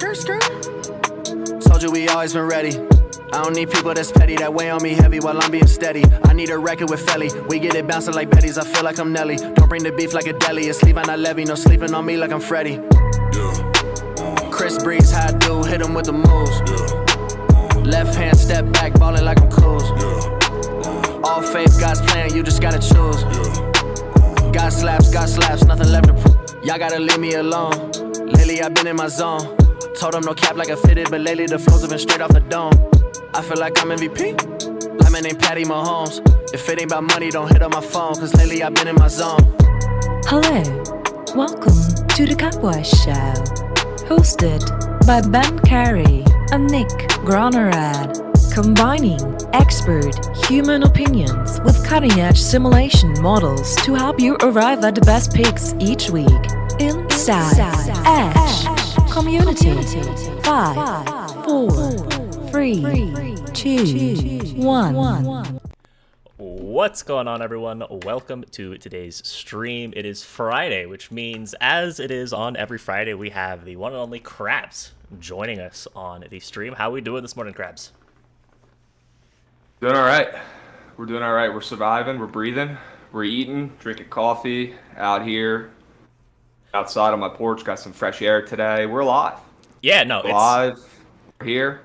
Told you we always been ready. I don't need people that's petty, that weigh on me heavy while I'm being steady. I need a record with Felly. We get it bouncing like Betty's, I feel like I'm Nelly. Don't bring the beef like a deli. It's leave on I levy, no sleeping on me like I'm Freddy. Chris Breeze, how I do, hit him with the moves. Left hand step back, ballin' like I'm Coos. All faith, God's plan, you just gotta choose. God slaps, nothing left to prove. Y'all gotta leave me alone. Lately I've been in my zone. Told them no cap like I fitted, but lately the flows have been straight off the dome. I feel like I'm MVP, like my name Patty Mahomes. If it ain't about money, don't hit up my phone, cause lately I've been in my zone. Hello, welcome to the Cowboy Show, hosted by Ben Carey and Nick Gronerad, combining expert human opinions with cutting-edge simulation models to help you arrive at the best picks each week. Inside Edge Community. 5, 4, 3, 2, 1. What's going on, everyone? Welcome to today's stream. It is Friday, which means, as it is on every Friday, we have the one and only Krabs joining us on the stream. How are we doing this morning, Krabs? Doing all right. We're doing all right. We're surviving. We're breathing. We're eating, drinking coffee out here. Outside on my porch, got some fresh air today. We're alive. Yeah, no, alive. We're here.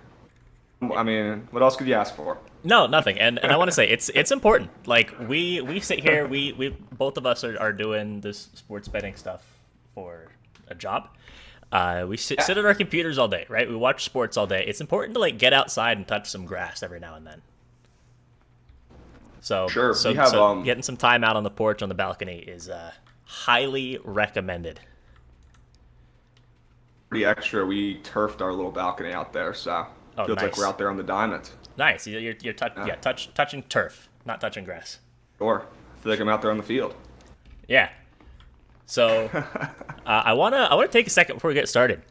I mean, what else could you ask for? No, nothing. And I want to say it's important. Like we sit here, we both of us are doing this sports betting stuff for a job. We sit at our computers all day, right? We watch sports all day. It's important to like get outside and touch some grass every now and then. So sure. So getting some time out on the porch, on the balcony is highly recommended. Pretty extra. We turfed our little balcony out there, so feels nice. like we're out there on the diamond. Nice. You're touching turf, not touching grass. Sure. I feel like I'm out there on the field. Yeah. So I wanna take a second before we get started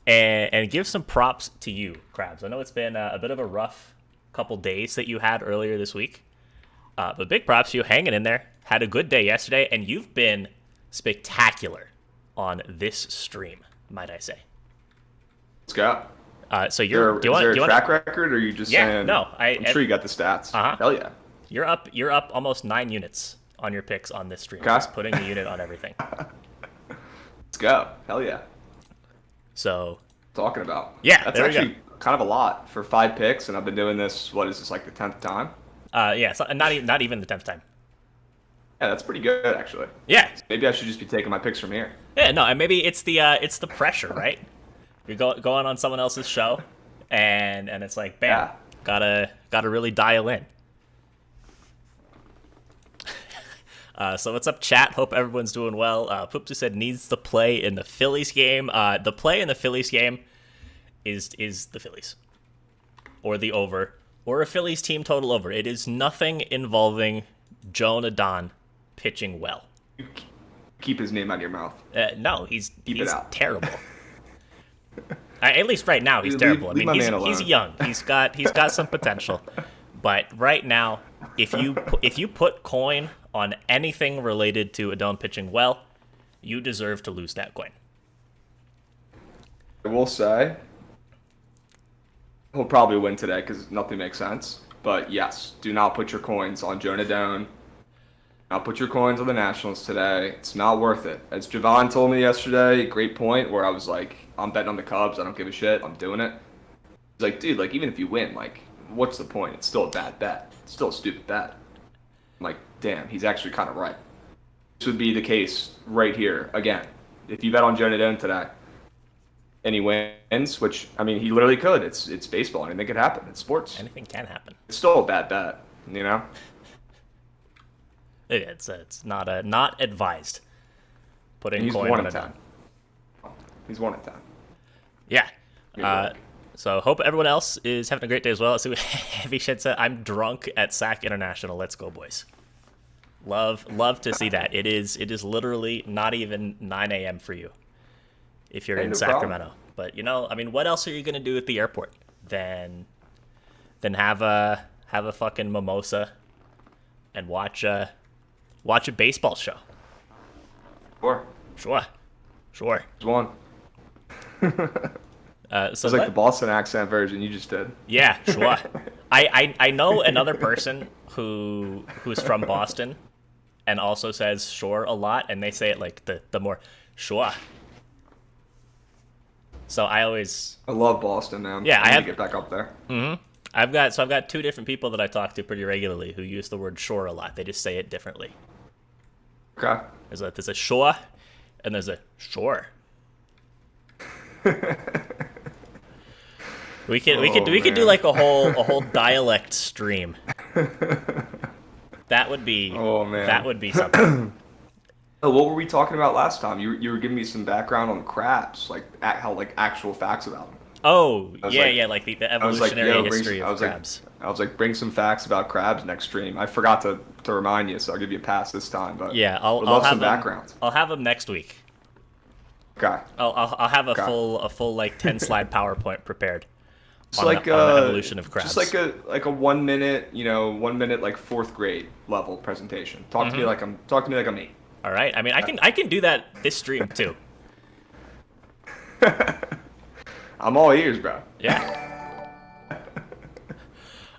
and give some props to you, Krabs. I know it's been a bit of a rough couple days that you had earlier this week, but big props to you hanging in there. Had a good day yesterday, and you've been spectacular on this stream, might I say. Let's go. So is there a track record, or are you just saying? No, I'm sure you got the stats. Hell yeah. You're up almost 9 units on your picks on this stream. Okay. Just putting a unit on everything. Let's go. Hell yeah. So talking about. Yeah, that's actually kind of a lot for 5 picks, and I've been doing this. What is this, like the 10th time? Yeah, so not even the 10th time. Yeah, that's pretty good actually. Yeah. Maybe I should just be taking my picks from here. Yeah, no, and maybe it's the pressure, right? You're going on someone else's show, and it's like, bam, gotta really dial in. So what's up, chat? Hope everyone's doing well. Poopsu said needs to play in the Phillies game. The play in the Phillies game is the Phillies, or the over, or a Phillies team total over. It is nothing involving Jonah Don pitching well. Keep his name out of your mouth. No, he's out. Terrible. At least right now he's terrible. I mean, he's young. He's got some potential, but right now, if you put coin on anything related to Adon pitching well, you deserve to lose that coin. I will say he'll probably win today because nothing makes sense. But yes, do not put your coins on Jonah Doan. Not put your coins on the Nationals today. It's not worth it. As Javon told me yesterday, great point, where I was like, I'm betting on the Cubs. I don't give a shit. I'm doing it. He's like, dude, like, even if you win, like, what's the point? It's still a bad bet. It's still a stupid bet. I'm like, damn, he's actually kind of right. This would be the case right here again. If you bet on Jonah Doan today and he wins, which, I mean, he literally could. It's baseball. Anything could happen. It's sports. Anything can happen. It's still a bad bet, you know? It's not advised. Putting coin on 10. He's 1 in 10. Yeah. So hope everyone else is having a great day as well. Let's see what Heavy Shed said. I'm drunk at SAC International. Let's go, boys. Love to see that. It is literally not even 9 a.m. for you if you're in Sacramento. Problem. But I mean, what else are you gonna do at the airport than have a fucking mimosa and watch a baseball show? Sure. Sure. There's one. So It's like the Boston accent version you just did. yeah, sure. I know another person who's from Boston and also says sure a lot, and they say it like the more sure. So I love Boston, man. Yeah, I I need to get back up there. I've got two different people that I talk to pretty regularly who use the word sure a lot. They just say it differently. Okay. There's a sure and there's a sure. We could do like a whole dialect stream. That would be that would be something. Oh, what were we talking about last time? You were giving me some background on Krabs, like how like actual facts about them. Oh yeah, like- like the I was like, evolutionary yo, history of crabs. I was like, bring some facts about crabs next stream. I forgot to remind you, so I'll give you a pass this time. But Yeah, I'll I'll love have some background. I'll have them next week. Okay. I'll have a Okay. full like 10 slide PowerPoint prepared. It's on like the evolution of crabs. just like a 1 minute, 1 minute like fourth grade level presentation. Talk to me like I'm 8. All right. I mean, I can do that this stream too. I'm all ears, bro. Yeah.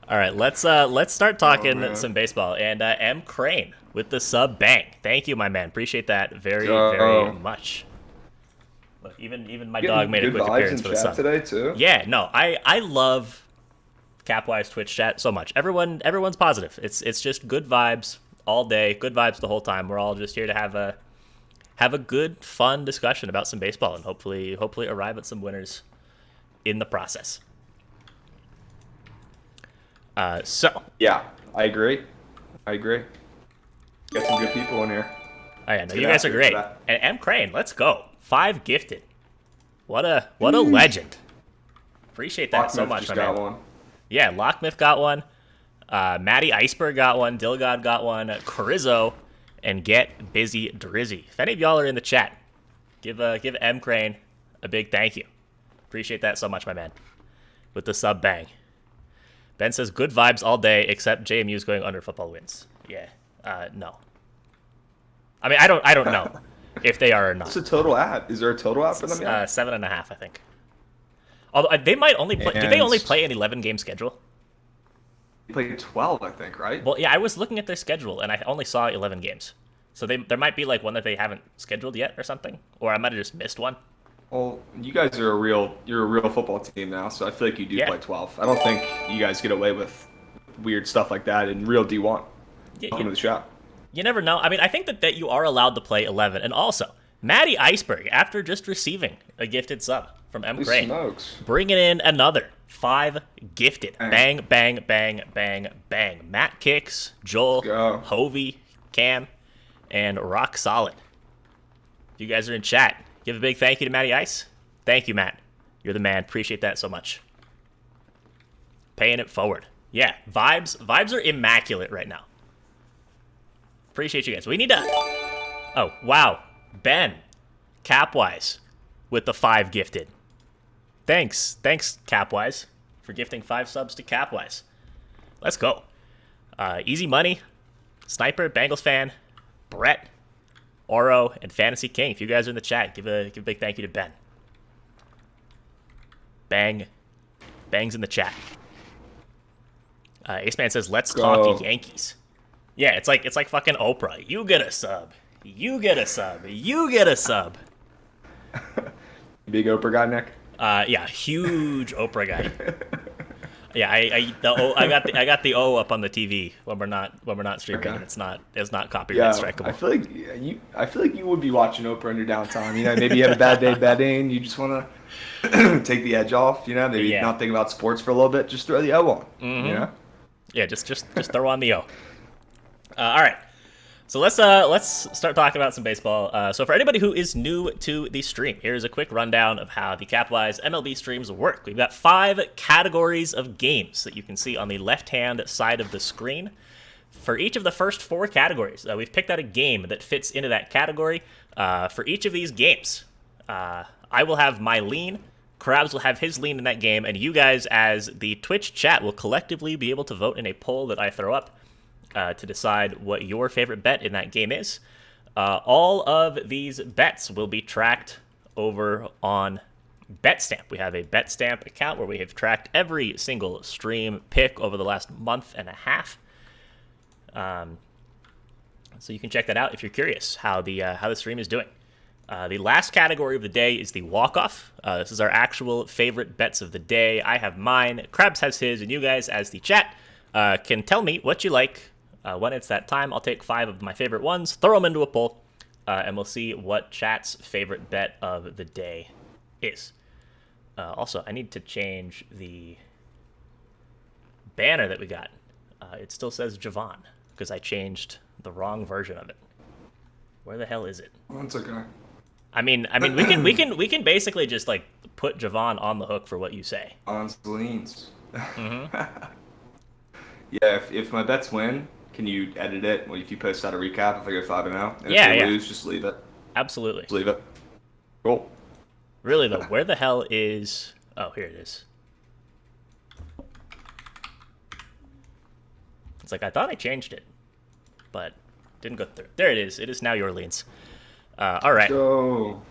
All right, let's start talking man. some baseball. And M Crane with the sub bang. Thank you, my man. Appreciate that very much. Look, even my dog made a Good quick vibes appearance in for the chat sub. today too. Yeah, no, I love Capwise Twitch chat so much. Everyone's positive. It's just good vibes all day, good vibes the whole time. We're all just here to have a good, fun discussion about some baseball and hopefully arrive at some winners in the process. So Yeah, I agree. Got some good people in here. oh yeah, no, Get you guys after are it great. for that. And M Crane, let's go. 5 gifted. What a legend. Appreciate that so Locksmith much, just my got man. one. Yeah, Lockmith got one. Matty Iceberg got one. Dilgod got one. Carrizzo and Get Busy Drizzy. If any of y'all are in the chat, give M Crane a big thank you. Appreciate that so much, my man. With the sub bang. Ben says good vibes all day, except JMU's going under football wins. Yeah, no. I mean, I don't know if they are or not. What's the total at? Is there a total at for them yet? 7.5, I think. Although they might only play. Do they only play an 11-game schedule? They played 12, I think, right? Well, yeah, I was looking at their schedule and I only saw 11 games. So there might be like one that they haven't scheduled yet or something, or I might have just missed one. Well, you guys are you're a real football team now, so I feel like you do Yeah. play 12. I don't think you guys get away with weird stuff like that in real D1. Yeah, Welcome to the show. You never know. I mean, I think that you are allowed to play 11. And also, Matty Iceberg, after just receiving a gifted sub from M. Holy Crane, smokes. bringing in another 5 gifted. Bang. Bang, bang, bang, bang, bang. Matt Kicks, Joel, go. Hovey, Cam, and Rock Solid. You guys are in chat. Give a big thank you to Matty Ice. Thank you, Matt. You're the man. Appreciate that so much. Paying it forward. Yeah, vibes are immaculate right now. Appreciate you guys. We need to... Oh, wow. Ben, Capwise, with the 5 gifted. Thanks, Capwise, for gifting 5 subs to Capwise. Let's go. Easy Money, Sniper, Bengals fan, Brett, Oro, and Fantasy King. If you guys are in the chat, give a big thank you to Ben. Bang's in the chat. Ace Man says, "Let's talk Yankees." Yeah, it's like fucking Oprah. You get a sub. You get a sub. You get a sub. Big Oprah guy, Nick? Yeah, huge Oprah guy. Yeah, I got the O up on the TV when we're not streaming. Okay. And it's not copyright strikeable. I feel like you would be watching Oprah in your downtime. Maybe you had a bad day betting. You just want to take the edge off. Maybe Yeah. not think about sports for a little bit. Just throw the O on. Yeah, just throw on the O. All right. So let's start talking about some baseball. So for anybody who is new to the stream, here's a quick rundown of how the Capwise MLB streams work. We've got 5 categories of games that you can see on the left-hand side of the screen. For each of the first 4 categories, we've picked out a game that fits into that category. For each of these games, I will have my lean, Krabs will have his lean in that game, and you guys as the Twitch chat will collectively be able to vote in a poll that I throw up to decide what your favorite bet in that game is. All of these bets will be tracked over on BetStamp. We have a BetStamp account where we have tracked every single stream pick over the last month and a half. So you can check that out if you're curious how the stream is doing. The last category of the day is the walk-off. This is our actual favorite bets of the day. I have mine, Krabs has his, and you guys, as the chat, can tell me what you like. When it's that time, I'll take 5 of my favorite ones, throw them into a poll, and we'll see what chat's favorite bet of the day is. Also, I need to change the banner that we got. It still says Javon, because I changed the wrong version of it. Where the hell is it? That's okay. I mean, we can basically just like put Javon on the hook for what you say. On Celine's. Mm-hmm. Yeah, if my bets win, can you edit it? Well, if you post out a recap, if I go 5-0, and Yeah, if they yeah. lose, just leave it. Absolutely. Just leave it. Cool. Really though, where the hell is? Oh, here it is. It's like I thought I changed it, but didn't go through. There it is. It is now your Orleans. All right. So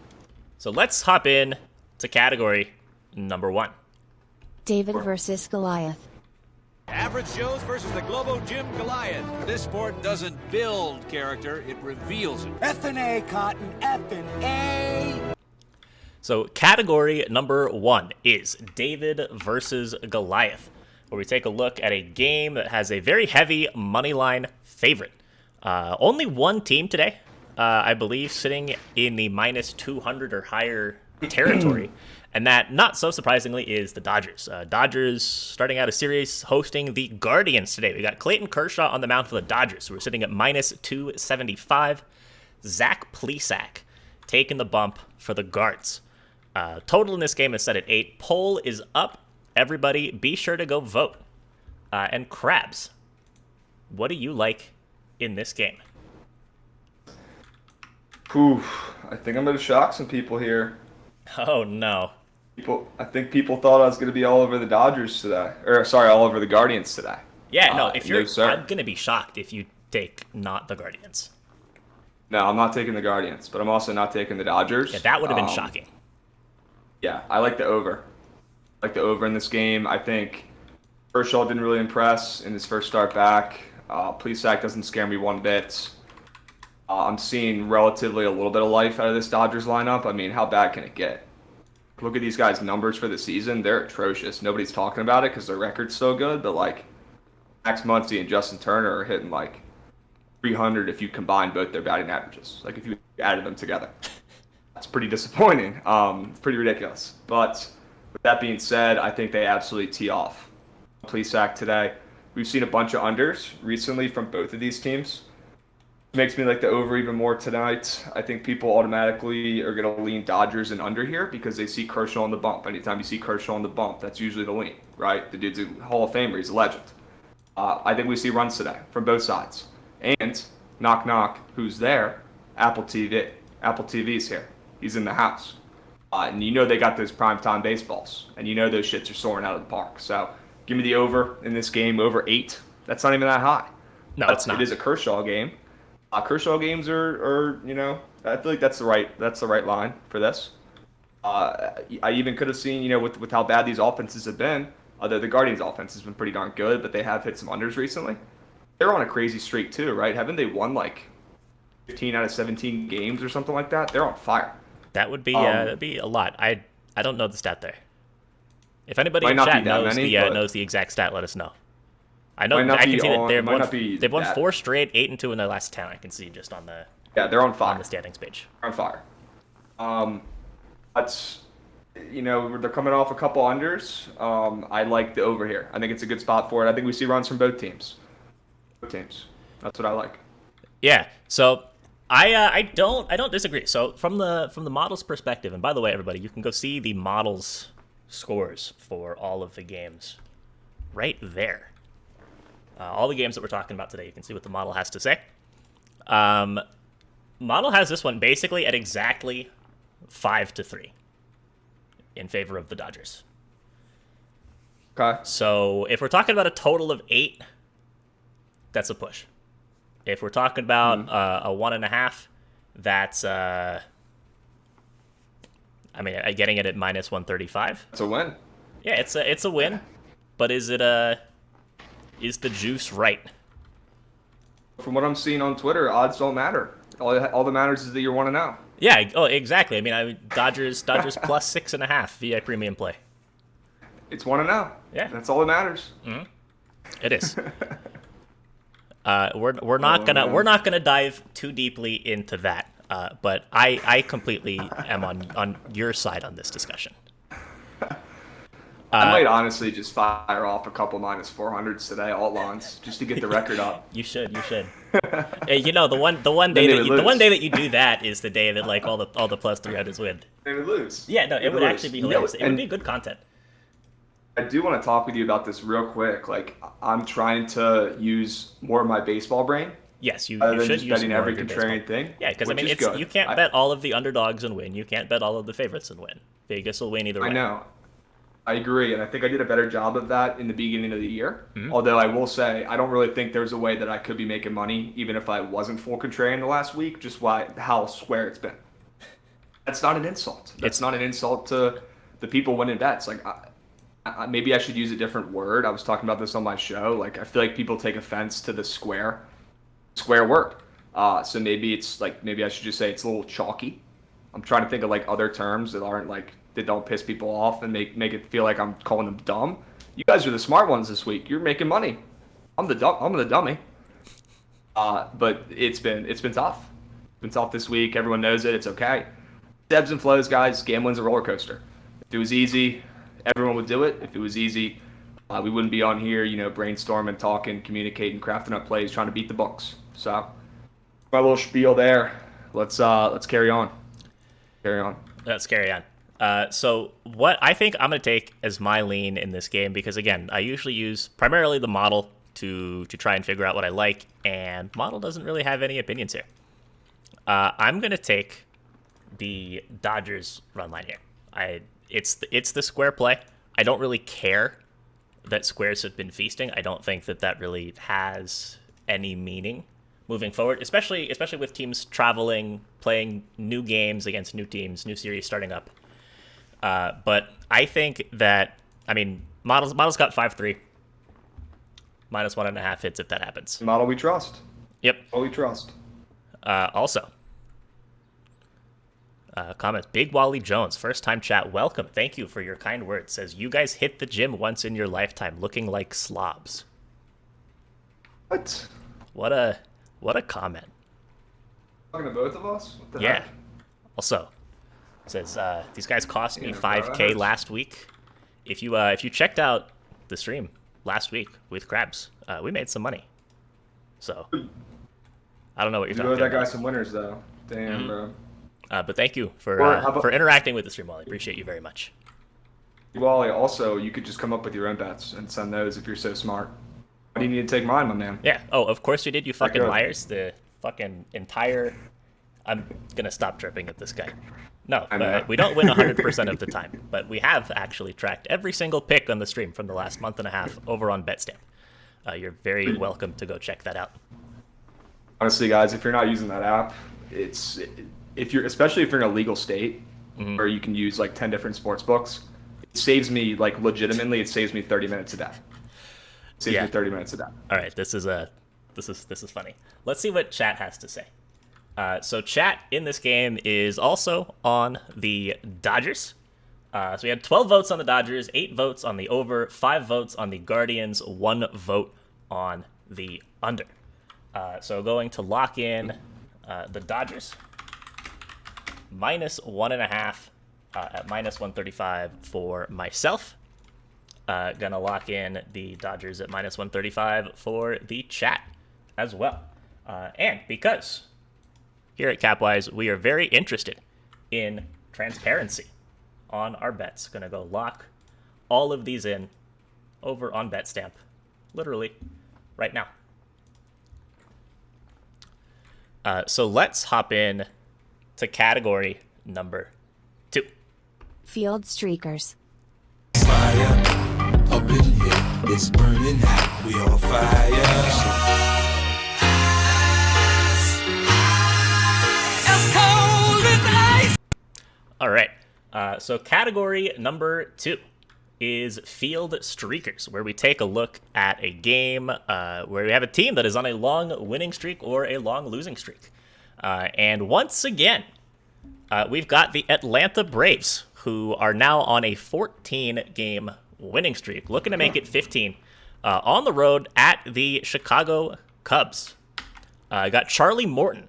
let's hop in to category number 1. David versus Goliath. Average Joe's versus the Globo Gym Goliath. This sport doesn't build character, it reveals it. F&A, Cotton, F&A. So category number 1 is David versus Goliath, where we take a look at a game that has a very heavy money line favorite. Only one team today, I believe, sitting in the minus 200 or higher territory. And that, not so surprisingly, is the Dodgers. Dodgers starting out a series hosting the Guardians today. We got Clayton Kershaw on the mound for the Dodgers, so we're sitting at minus 275. Zach Plesac taking the bump for the Guards. Total in this game is set at 8. Poll is up. Everybody, be sure to go vote. And Krabs, what do you like in this game? I think I'm going to shock some people here. Oh, no. I think people thought I was going to be all over the Dodgers today. All over the Guardians today. Yeah, no, if you're, no, sir. I'm going to be shocked if you take not the Guardians. No, I'm not taking the Guardians, but I'm also not taking the Dodgers. Yeah, that would have been shocking. Yeah, I like the over. I like the over in this game. I think Kershaw didn't really impress in his first start back. Plesac doesn't scare me one bit. I'm seeing relatively a little bit of life out of this Dodgers lineup. I mean, how bad can it get? Look at these guys' numbers for the season. They're atrocious. Nobody's talking about it because their record's so good, but like Max Muncy and Justin Turner are hitting like 300 if you combine both their batting averages. Like if you added them together. That's pretty disappointing. It's pretty ridiculous. But with that being said, I think they absolutely tee off Plesac today. We've seen a bunch of unders recently from both of these teams. Makes me like the over even more tonight. I think people automatically are going to lean Dodgers and under here because they see Kershaw on the bump. Anytime you see Kershaw on the bump, that's usually the lean, right? The dude's a Hall of Famer. He's a legend. I think we see runs today from both sides. And, knock, knock, who's there? Apple TV. Apple TV's here. He's in the house. And you know they got those primetime baseballs. And you know those shits are soaring out of the park. So give me the over in this game, over 8. That's not even that high. No, it's not. It is a Kershaw game. Kershaw games are, you know, I feel like that's the right line for this. I even could have seen, you know, with how bad these offenses have been, the Guardians' offense has been pretty darn good, but they have hit some unders recently. They're on a crazy streak too, right? Haven't they won like 15 out of 17 games or something like that? They're on fire. That would be that'd be a lot. I don't know the stat there. If anybody in chat knows the exact stat, let us know. I know I can see that they've won 4 straight, 8-2 in their last 10. I can see just on the they're on fire on the standings page. They're on fire. That's, you know, they're coming off a couple unders. I like the over here. I think it's a good spot for it. I think we see runs from both teams. Both teams. That's what I like. Yeah. So I don't disagree. So from the models perspective, and by the way, everybody, you can go see the models scores for all of the games right there. All the games that we're talking about today, you can see what the model has to say. Model has this one basically at exactly 5-3 in favor of the Dodgers. Okay. So if we're talking about a total of 8, that's a push. If we're talking about a 1.5, that's I mean, getting it at minus 135. It's a win. Yeah, it's a win, but is the juice right? From what I'm seeing on Twitter, odds don't matter. All that matters is that you're 1-0. Yeah. Oh, exactly. I mean, Dodgers plus 6.5 via premium play. It's 1-0. Yeah, that's all that matters. It is. We're not gonna dive too deeply into that. But I completely am on your side on this discussion. I might honestly just fire off a couple minus 400s today, all lawns, just to get the record up. You should. Hey, the one day that you do that is the day that like all the plus 300s win. They would lose. Yeah, no, it would actually be hilarious. It would be good content. I do want to talk with you about this real quick. Like, I'm trying to use more of my baseball brain. Yes, you other than should just use betting more every of your contrarian baseball. thing. Yeah, because I mean, you can't bet all of the underdogs and win. You can't bet all of the favorites and win. Vegas will win either way. I know. I agree, and I think I did a better job of that in the beginning of the year. Although I will say, I don't really think there's a way that I could be making money, even if I wasn't full contrarian the last week, just how square it's been. That's not an insult. That's not an insult to the people winning bets. Like, maybe I should use a different word. I was talking about this on my show. Like, I feel like people take offense to the square word. So maybe I should just say it's a little chalky. I'm trying to think of like other terms that aren't like, that don't piss people off and make it feel like I'm calling them dumb. You guys are the smart ones this week. You're making money. I'm the dummy. But it's been tough. It's been tough this week. Everyone knows it. It's okay. Ebbs and flows, guys. Gambling's a roller coaster. If it was easy, everyone would do it. If it was easy, we wouldn't be on here, brainstorming, talking, communicating, crafting up plays, trying to beat the books. So, my little spiel there. Let's carry on. Let's carry on. So what I think I'm going to take as my lean in this game, because again, I usually use primarily the model to try and figure out what I like, and model doesn't really have any opinions here. I'm going to take the Dodgers run line here. It's the square play. I don't really care that squares have been feasting. I don't think that really has any meaning moving forward, especially with teams traveling, playing new games against new teams, new series starting up. But I think that, Model's got 5-3. Minus 1.5 hits if that happens. Model we trust. Yep. We trust. Also, comments. Big Wally Jones, first time chat. Welcome. Thank you for your kind words. Says, you guys hit the gym once in your lifetime looking like slobs. What? What a comment. Talking to both of us? What the Yeah. heck? Also, says, these guys cost me $5K last week. If you checked out the stream last week with Krabs, we made some money. So I don't know what you're talking about. You owe that guy some winners though. Damn, bro. But thank you for interacting with the stream, Wally. Appreciate you very much. Wally, also, you could just come up with your own bets and send those if you're so smart. Why do you need to take mine, my man? Yeah. Oh, of course you did, you fucking liars. The fucking entire... I'm going to stop tripping at this guy. No, we don't win 100% of the time, but we have actually tracked every single pick on the stream from the last month and a half over on BetStamp. You're very welcome to go check that out. Honestly, guys, if you're not using that app, especially if you're in a legal state where you can use like 10 different sports books, it saves me, like, legitimately, it saves me 30 minutes a day. Saves me 30 minutes a day. All right, this is funny. Let's see what chat has to say. So chat in this game is also on the Dodgers. So we had 12 votes on the Dodgers, 8 votes on the over, 5 votes on the Guardians, 1 vote on the under. So going to lock in the Dodgers minus 1.5 at minus 135 for myself. Gonna lock in the Dodgers at minus 135 for the chat as well. And because here at Capwise, we are very interested in transparency on our bets. Gonna go lock all of these in over on BetStamp, literally right now. So let's hop in to category number 2. Field Streakers. Fire up in here, it's burning hot. We on fire. As cold as ice. All right. So category number 2 is Field Streakers, where we take a look at a game where we have a team that is on a long winning streak or a long losing streak. And once again, we've got the Atlanta Braves, who are now on a 14-game winning streak, looking to make it 15 on the road at the Chicago Cubs. Got Charlie Morton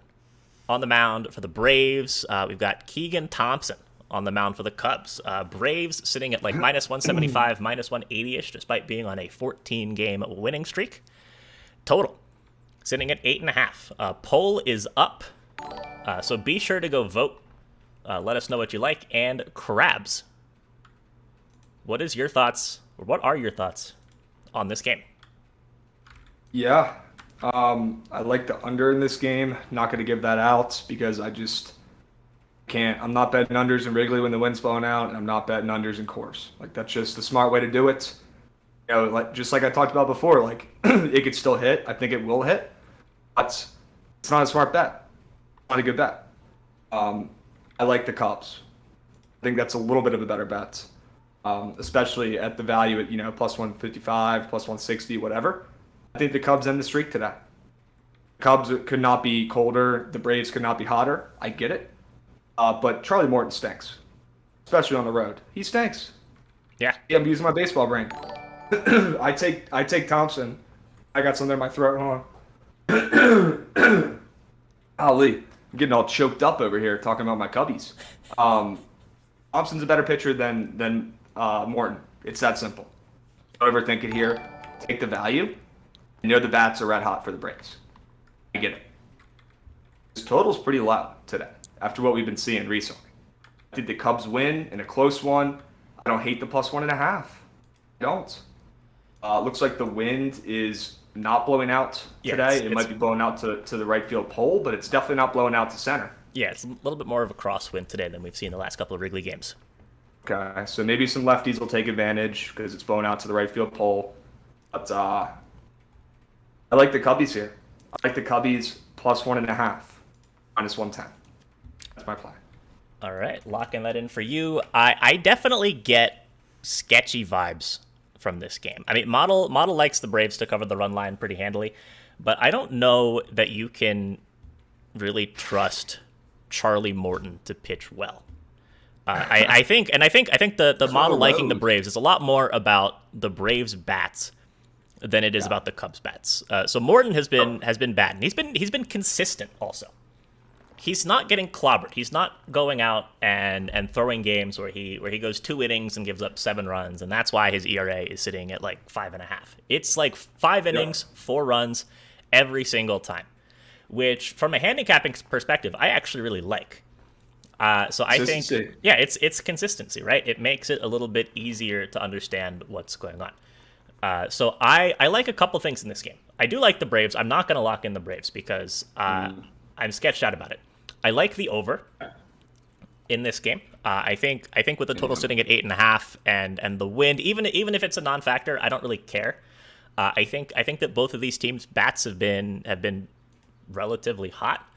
on the mound for the Braves. We've got Keegan Thompson on the mound for the Cubs. Braves sitting at like minus 175, minus 180-ish, despite being on a 14-game winning streak. Total sitting at 8.5. Poll is up, so be sure to go vote. Let us know what you like. And Krabs, what is your thoughts, or what are your thoughts on this game? Yeah, I like the under in this game. Not going to give that out because I just can't. I'm not betting unders in Wrigley when the wind's blowing out, and I'm not betting unders in Coors. Like, that's just the smart way to do it. You know, like just like I talked about before, like it could still hit. I think it will hit, but it's not a smart bet. Not a good bet. I like the Cubs. I think that's a little bit of a better bet, especially at the value at plus 155, plus 160, whatever. I think the Cubs end the streak today. The Cubs could not be colder. The Braves could not be hotter. I get it. But Charlie Morton stinks, especially on the road. He stinks. Yeah, I'm using my baseball brain. I take Thompson. I got something in my throat. Hold on. Ali, I'm getting all choked up over here talking about my Cubbies. Thompson's a better pitcher than Morton. It's that simple. Don't overthink it here. Take the value. I know the bats are red hot for the Braves. I get it. This total's pretty low today after what we've been seeing recently. Did the Cubs win in a close one? I don't hate the plus 1.5. I don't. Looks like the wind is not blowing out today. It might be blowing out to the right field pole, but it's definitely not blowing out to center. Yeah, it's a little bit more of a crosswind today than we've seen the last couple of Wrigley games. Okay, so maybe some lefties will take advantage because it's blowing out to the right field pole. But I like the Cubbies here. I like the Cubbies plus 1.5, minus 110. That's my play. All right, locking that in for you. I definitely get sketchy vibes from this game. I mean, Model likes the Braves to cover the run line pretty handily, but I don't know that you can really trust Charlie Morton to pitch well. I think the Model liking the Braves is a lot more about the Braves bats than it is about the Cubs bats. So Morton has been bad, and he's been consistent also. He's not getting clobbered. He's not going out and throwing games where he goes 2 innings and gives up 7 runs, and that's why his ERA is sitting at like 5.5. It's like 5 innings, 4 runs every single time, which from a handicapping perspective, I actually really like. So I think, it's consistency, right? It makes it a little bit easier to understand what's going on. So I like a couple things in this game. I do like the Braves. I'm not going to lock in the Braves because I'm sketched out about it. I like the over in this game. I think with the total sitting at 8.5 and the wind, even if it's a non-factor, I don't really care. I think that both of these teams' bats have been relatively hot.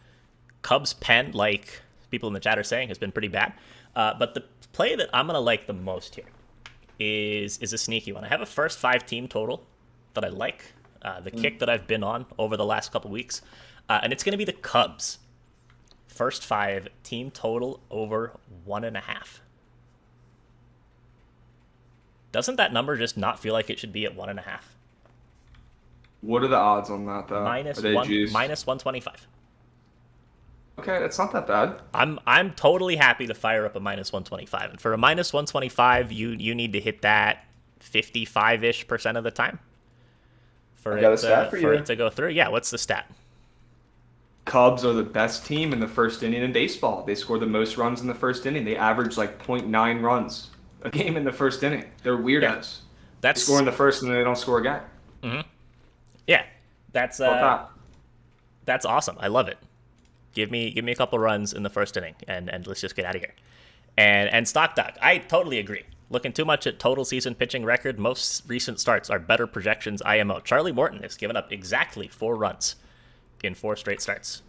Cubs pen, like people in the chat are saying, has been pretty bad. But the play that I'm gonna like the most here is a sneaky one. I have a first 5 team total that I like. The kick that I've been on over the last couple weeks. And it's going to be the Cubs. First 5 team total over 1.5. Doesn't that number just not feel like it should be at 1.5? What are the odds on that, though? Minus 125. Okay, that's not that bad. I'm totally happy to fire up a minus 125. And for a minus 125, you need to hit that 55-ish% of the time for it to go through. Yeah, what's the stat? Cubs are the best team in the first inning in baseball. They score the most runs in the first inning. They average like 0.9 runs a game in the first inning. They're weirdos. Yeah. They score in the first and then they don't score again. Mm-hmm. Yeah, that's awesome. I love it. Give me a couple runs in the first inning and let's just get out of here. And Stock Doc, I totally agree. Looking too much at total season pitching record, most recent starts are better projections IMO. Charlie Morton has given up exactly 4 runs in 4 straight starts.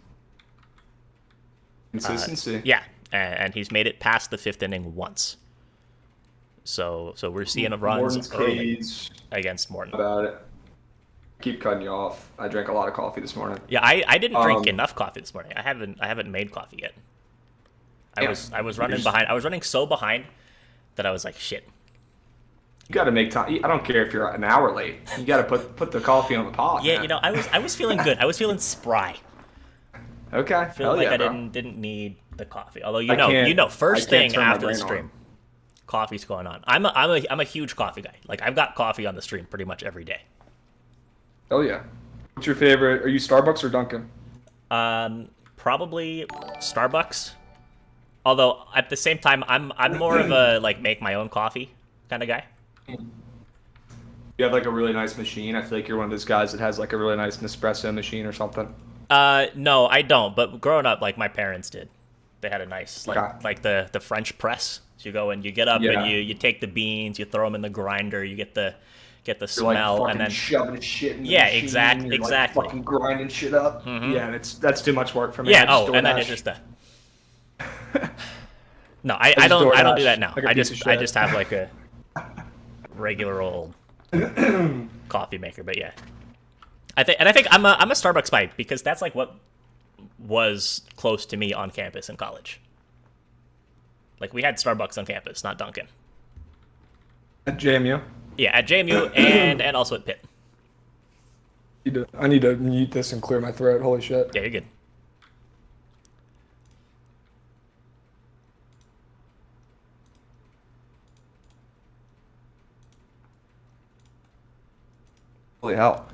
Consistency. Yeah, and he's made it past the 5th inning once. So we're seeing a runs against Morton. About it. Keep cutting you off. I drank a lot of coffee this morning. Yeah, I didn't drink enough coffee this morning. I haven't made coffee yet. I was running behind. I was running so behind that I was like, shit. You got to make time. I don't care if you're an hour late. You got to put the coffee on the pot. Yeah, man. you know, I was feeling good. I was feeling spry. Okay. Feeling like I didn't need the coffee. Although you know, first thing after the stream, coffee's going on. I'm a huge coffee guy. Like I've got coffee on the stream pretty much every day. Oh yeah. What's your favorite? Are you Starbucks or Dunkin'? Probably Starbucks. Although at the same time, I'm more of a like make my own coffee kind of guy. You have like a really nice machine. I feel like you're one of those guys that has like a really nice Nespresso machine or something. No, I don't. But growing up, like my parents did, they had a nice like the French press. So you go and you get up and you take the beans, you throw them in the grinder, you get the smell, like and then shoving shit in the machine. exactly. Like fucking grinding shit up. Mm-hmm. Yeah, that's too much work for me. Yeah. And then it's just No, I don't do that now. Like I just have like a regular old coffee maker. But yeah, I think I'm a Starbucks guy because that's like what was close to me on campus in college. Like we had Starbucks on campus, not Dunkin'. At JMU. Yeah, at JMU and also at Pitt. I need to mute this and clear my throat. Holy shit. Yeah, you're good. Holy hell.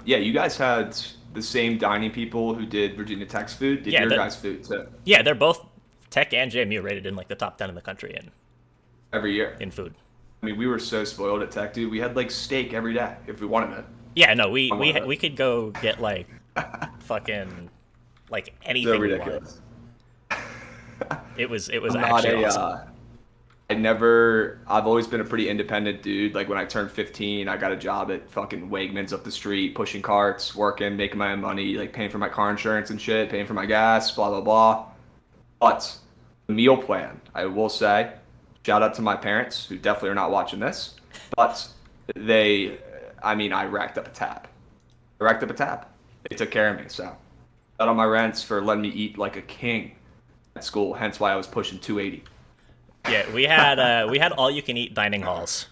Yeah, you guys had the same dining people who did Virginia Tech's food. Did your guys' food too? Yeah, they're both Tech and JMU rated in like the top 10 in the country every year in food. I mean, we were so spoiled at Tech, dude. We had like steak every day if we wanted it. Yeah, no, we could go get like fucking like anything. So ridiculous. It was actually awesome. I've always been a pretty independent dude. Like when I turned 15, I got a job at fucking Wegmans up the street, pushing carts, working, making my own money, like paying for my car insurance and shit, paying for my gas, blah, blah, blah. But the meal plan, I will say, shout out to my parents who definitely are not watching this, but I racked up a tab. They took care of me, so shout out my rents for letting me eat like a king at school, hence why I was pushing 280. Yeah, we had all you can eat dining halls.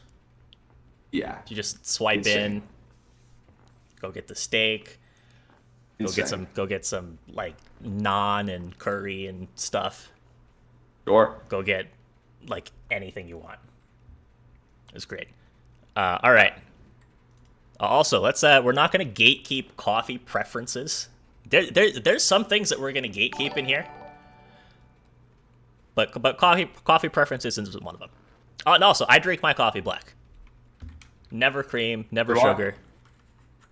Yeah. You just swipe in, go get the steak, go get some like naan and curry and stuff. Sure. Go get like anything you want. It was great. All right. Also, let's we're not gonna gatekeep coffee preferences. There's some things that we're gonna gatekeep in here. But coffee preferences isn't one of them. Oh, and also, I drink my coffee black. Never cream, never sugar.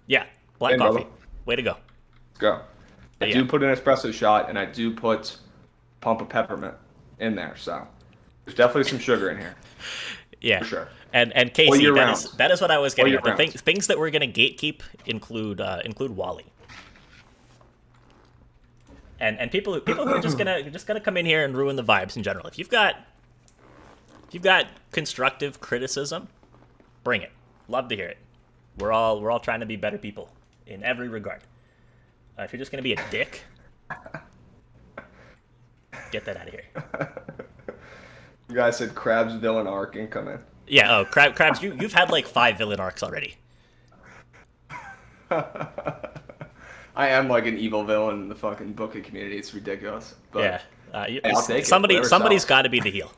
Yeah, black coffee. Brother. Way to go. Let's go. I do put an espresso shot, and I do put a pump of peppermint in there, so there's definitely some sugar in here. Yeah. For sure. And Casey, that is what I was getting at. The things that we're going to gatekeep include Wally. And people who are just gonna come in here and ruin the vibes in general. If you've got constructive criticism, bring it. Love to hear it. We're all trying to be better people in every regard. If you're just gonna be a dick, get that out of here. You guys said Krabs villain arc incoming. Yeah. Oh, Krabs, you've had like 5 villain arcs already. I am like an evil villain in the fucking booking community. It's ridiculous. But yeah. I'll take somebody's got to be the heel.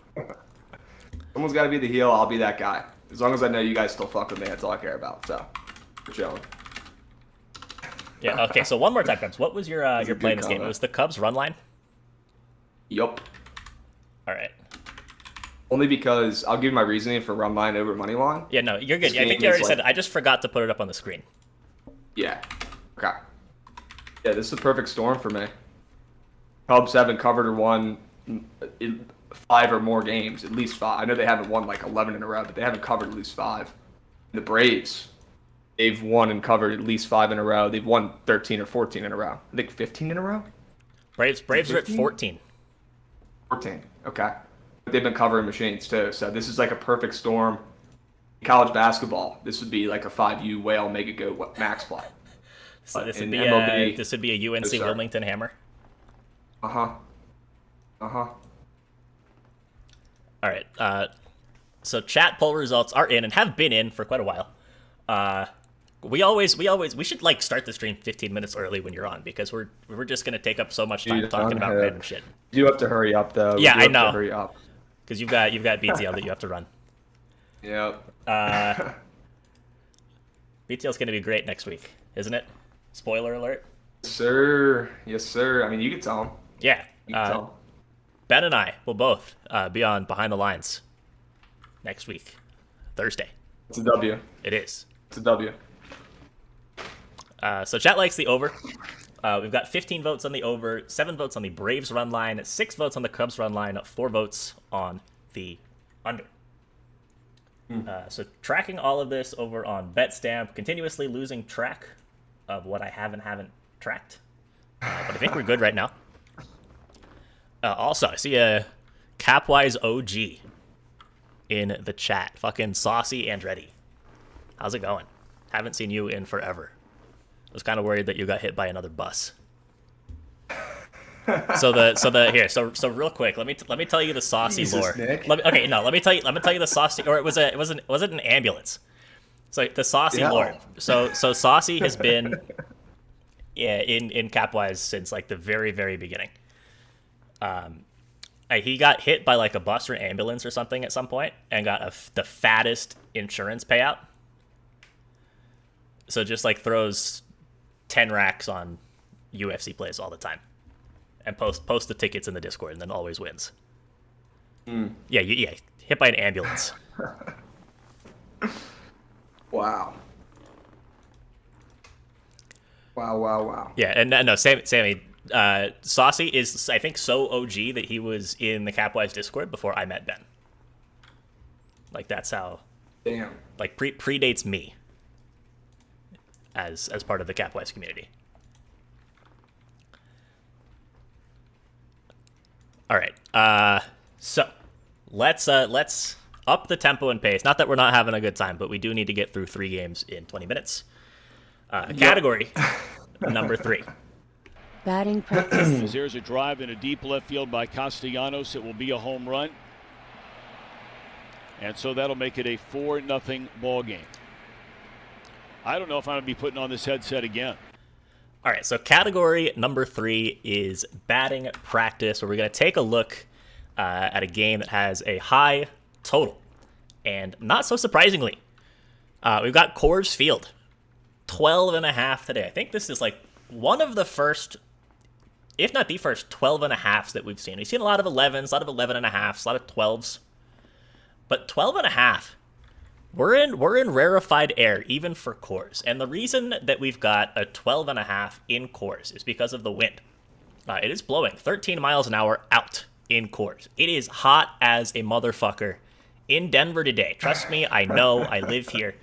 Someone's got to be the heel. I'll be that guy. As long as I know you guys still fuck with me, that's all I care about. So, we're chilling. Yeah. Okay. So one more time, Cubs. What was your play in this game? It was the Cubs run line. Yup. All right. Only because I'll give you my reasoning for run line over money line. Yeah. No, you're good. I think you already said it. I just forgot to put it up on the screen. Yeah. Okay. Yeah, this is the perfect storm for me. Cubs haven't covered or won 5 or more games, at least 5. I know they haven't won like 11 in a row, but they haven't covered at least 5. And the Braves, they've won and covered at least 5 in a row. They've won 13 or 14 in a row. I think 15 in a row. Braves are at 14. 14. Okay. But they've been covering machines too. So this is like a perfect storm. College basketball, this would be like a 5U whale mega go max play. So this would in be MLB, this would be a UNC Wilmington hammer. Uh-huh. All right. So chat poll results are in and have been in for quite a while. We should like start the stream 15 minutes early when you're on, because we're just gonna take up so much time talking about random shit. You have to hurry up though. Yeah, I know. Hurry up. Because you've got BTL that you have to run. Yep. BTL's gonna be great next week, isn't it? Spoiler alert. Sir. Yes, sir. I mean, you can tell him. Yeah. You can tell him. Ben and I will both be on Behind the Lines next week, Thursday. It's a W. It is. It's a W. So chat likes the over. We've got 15 votes on the over, 7 votes on the Braves run line, 6 votes on the Cubs run line, 4 votes on the under. So tracking all of this over on BetStamp, continuously losing track of what I haven't tracked. But I think we're good right now. Also, I see a Capwise OG in the chat. Fucking Saucy Andretti. How's it going? Haven't seen you in forever. I was kind of worried that you got hit by another bus. So real quick, let me tell you the saucy Jesus, lore. Nick. Let me tell you the saucy, or was it an ambulance? So the saucy lore. So Saucy has been in Capwise since like the very, very beginning. He got hit by like a bus or ambulance or something at some point and got the fattest insurance payout. So just like throws 10 racks on UFC plays all the time, and post the tickets in the Discord, and then always wins. Yeah, hit by an ambulance. Wow. Yeah, and no, Sammy, Saucy is, I think, so OG that he was in the Capwise Discord before I met Ben. Like, that's how. Damn. Like, predates me as part of the Capwise community. All right. So let's up the tempo and pace. Not that we're not having a good time, but we do need to get through 3 games in 20 minutes. Category number 3. Batting practice. As there's a drive in a deep left field by Castellanos, it will be a home run. And so that'll make it a 4-0 ball game. I don't know if I'm going to be putting on this headset again. All right, so category number 3 is batting practice, where we're going to take a look at a game that has a high total. And not so surprisingly, we've got Coors Field, 12.5 today. I think this is like one of the first, if not the first, 12.5s that we've seen. We've seen a lot of 11s, a lot of 11.5s, a lot of 12s. But 12.5, we're in rarefied air, even for Coors. And the reason that we've got a 12.5 in Coors is because of the wind. It is blowing 13 miles an hour out in Coors. It is hot as a motherfucker in Denver today. Trust me, I know. I live here.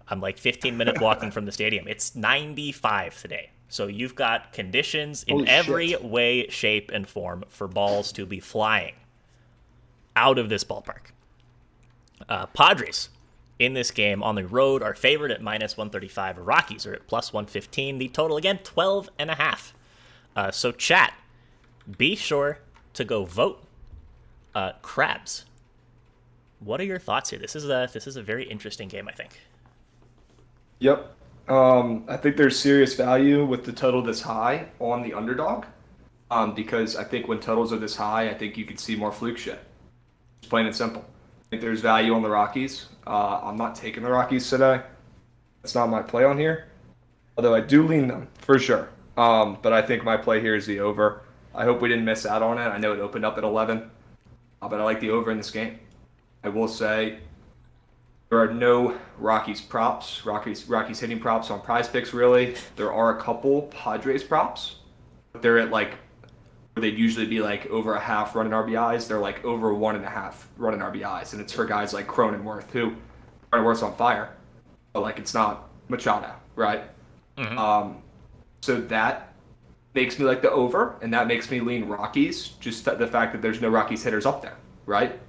I'm like 15-minute walking from the stadium. It's 95 today. So you've got conditions in every way, shape, and form for balls to be flying out of this ballpark. Padres in this game on the road are favored at -135. Rockies are at +115. The total, again, 12.5. So chat, be sure to go vote. Krabs, what are your thoughts here? This is a very interesting game, I think. Yep. I think there's serious value with the total this high on the underdog. Because I think when totals are this high, I think you could see more fluke shit. Just plain and simple. I think there's value on the Rockies. I'm not taking the Rockies today. That's not my play on here. Although I do lean them, for sure. But I think my play here is the over. I hope we didn't miss out on it. I know it opened up at 11. But I like the over in this game. I will say there are no Rockies props, Rockies hitting props on Prize Picks, really. There are a couple Padres props. But they're at like, where they'd usually be like over a half running RBIs. They're like over 1.5 running RBIs. And it's for guys like Cronenworth, who Cronenworth's on fire. But like, it's not Machado, right? Mm-hmm. So that makes me like the over, and that makes me lean Rockies. Just the fact that there's no Rockies hitters up there, right?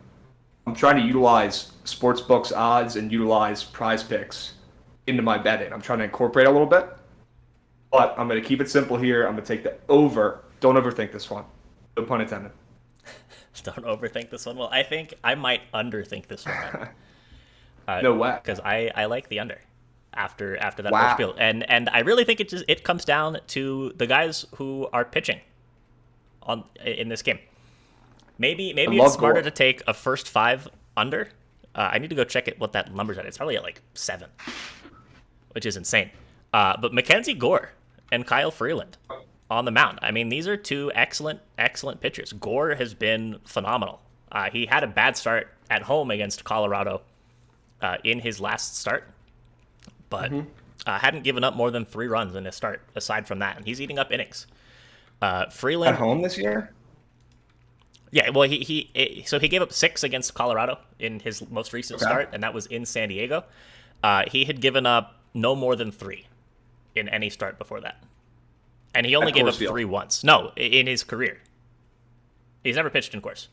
I'm trying to utilize sportsbooks odds and utilize prize picks into my betting. I'm trying to incorporate a little bit, but I'm going to keep it simple here. I'm going to take the over. Don't overthink this one. No pun intended. Don't overthink this one. Well, I think I might underthink this one. No way. Because I like the under after that Wow. first field, and I really think it comes down to the guys who are pitching in this game. Maybe it's smarter to take a first 5 under. I need to go check what that number's at. It's probably at like 7, which is insane. But Mackenzie Gore and Kyle Freeland on the mound. I mean, these are 2 excellent pitchers. Gore has been phenomenal. He had a bad start at home against Colorado in his last start, but hadn't given up more than 3 runs in his start aside from that, and he's eating up innings. Freeland At home this year? Yeah, well, he gave up 6 against Colorado in his most recent start, and that was in San Diego. He had given up no more than 3 in any start before that, and he only gave up 3 once. No, in his career, he's never pitched in Coors.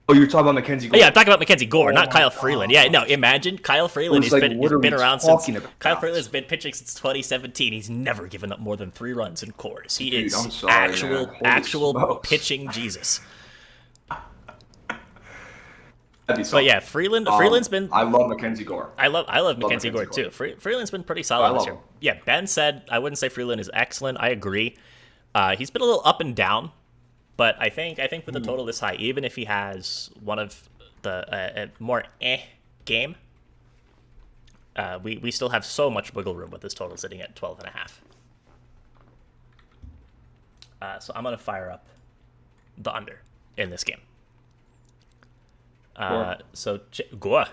Oh, you're talking about Mackenzie Gore? Yeah, I'm talking about Mackenzie Gore, not Kyle Freeland. Yeah, no, imagine Kyle Freeland has been around since Kyle Freeland's been pitching since 2017. He's never given up more than 3 runs in Coors. He is actual pitching Jesus. But yeah, Freeland's been. I love Mackenzie Gore. I love Mackenzie Gore too. Freeland's been pretty solid this year. Yeah, Ben said I wouldn't say Freeland is excellent. I agree. He's been a little up and down. But I think with the total this high, even if he has one of the more game, we still have so much wiggle room with this total sitting at 12.5. So I'm gonna fire up the under in this game. So Gore,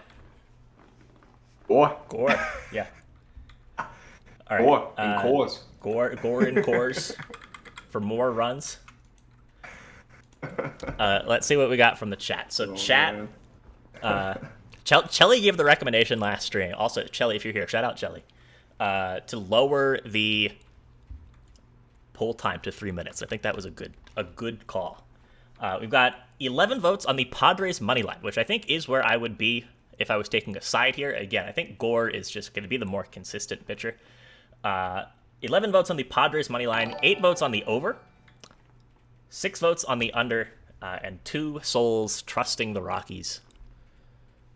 yeah. All right, Gore in Coors. Gore in Coors for more runs. Let's see what we got from the chat. So chat, Chelly gave the recommendation last stream. Also, Chelly, if you're here, shout out Chelly, to lower the poll time to 3 minutes. I think that was a good call. We've got 11 votes on the Padres money line, which I think is where I would be if I was taking a side here. Again, I think Gore is just going to be the more consistent pitcher. 11 votes on the Padres money line, 8 votes on the over, 6 votes on the under, and 2 souls trusting the Rockies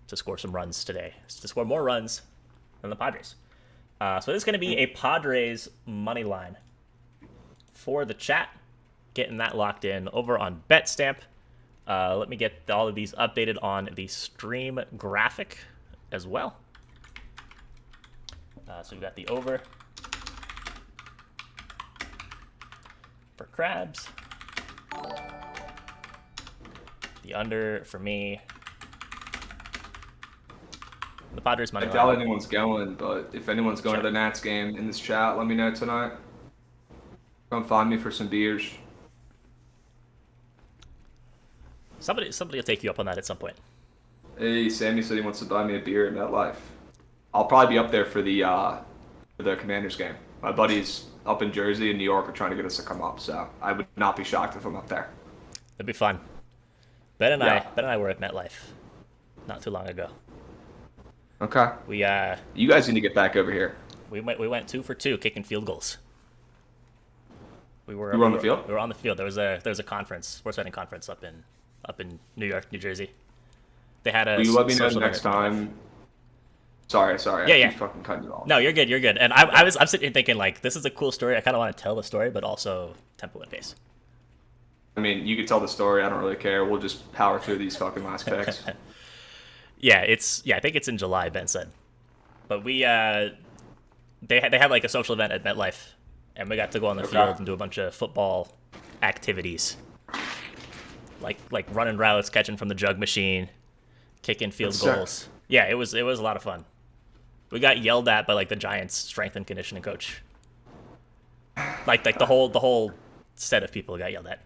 to score some runs today, to score more runs than the Padres. So this is going to be a Padres money line for the chat. Getting that locked in over on BetStamp. Let me get all of these updated on the stream graphic as well. So we've got the over for Krabs, the under for me, the Padres money line. I doubt anyone's going, but if anyone's going to the Nats game in this chat, let me know tonight. Come find me for some beers. Somebody will take you up on that at some point. Hey, Sammy said he wants to buy me a beer at MetLife. I'll probably be up there for the Commanders game. My buddies up in Jersey and New York are trying to get us to come up, so I would not be shocked if I'm up there. It'd be fun. Ben and I were at MetLife not too long ago. Okay. You guys need to get back over here. We went 2 for 2 kicking field goals. You were on the field? We were on the field. There was a conference, sports betting conference up in New York, New Jersey. They had a. Will you let me know next time? Sorry. Yeah. I keep fucking cutting you off. No, you're good. And I'm sitting here thinking, like, this is a cool story. I kind of want to tell the story, but also tempo and pace. I mean, you could tell the story. I don't really care. We'll just power through these fucking last picks. I think it's in July, Ben said. But they had like a social event at MetLife, and we got to go on the field and do a bunch of football activities. Like running routes, catching from the jug machine, kicking field goals. Yeah, it was a lot of fun. We got yelled at by like the Giants' strength and conditioning coach. Like the whole set of people got yelled at.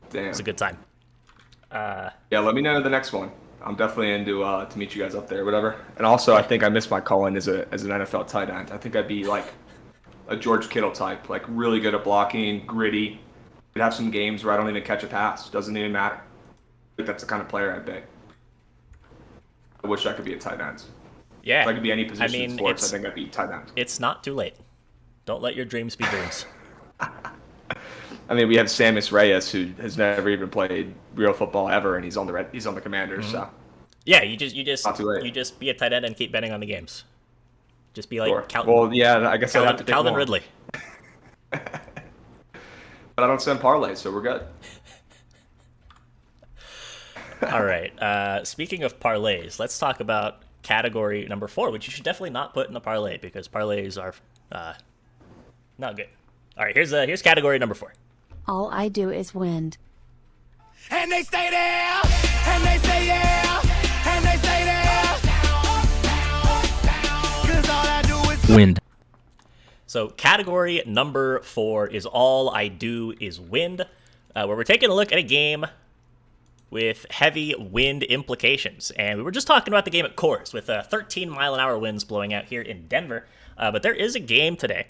Damn. It's a good time. Yeah, let me know the next one. I'm definitely into to meet you guys up there, whatever. And also, I think I missed my call in as an NFL tight end. I think I'd be like a George Kittle type, like really good at blocking, gritty. Could have some games where I don't even catch a pass. Doesn't even matter. I think that's the kind of player I'd be. I wish I could be a tight end. Yeah. If I could be any position in sports, I it's, think I'd be tight end. It's not too late. Don't let your dreams be dreams. I mean, we have Samus Reyes, who has never even played real football ever, and he's on the Commanders. So Yeah, you just Not too late. you just be a tight end and keep betting on the games. Just be like sure. Well, yeah, I guess I'd have to pick Calvin one. Ridley. But I don't send parlays, so we're good. All right. Speaking of parlays, let's talk about category number 4, which you should definitely not put in a parlay because parlays are not good. All right, here's category number 4. All I do is win. And they stay there, and they say yeah, and they say there. 'Cause all I do is Wind. So category number 4 is all I do is wind, where we're taking a look at a game with heavy wind implications. And we were just talking about the game at Coors with 13-mile-an-hour winds blowing out here in Denver. But there is a game today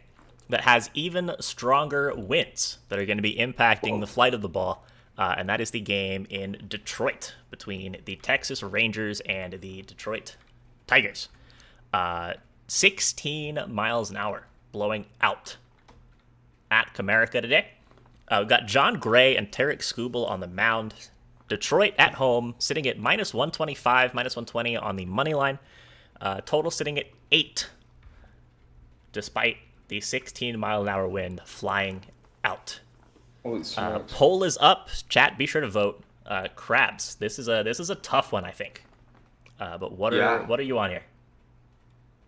that has even stronger winds that are going to be impacting the flight of the ball. And that is the game in Detroit between the Texas Rangers and the Detroit Tigers. 16 miles an hour blowing out at Comerica today. We've got John Gray and Tarek Skubal on the mound. Detroit at home, sitting at minus 125, minus 120 on the money line. Total sitting at 8, despite the 16-mile-an-hour wind flying out. Holy smokes. Poll is up. Chat, be sure to vote. Krabs, this is a tough one, I think. But what are you on here?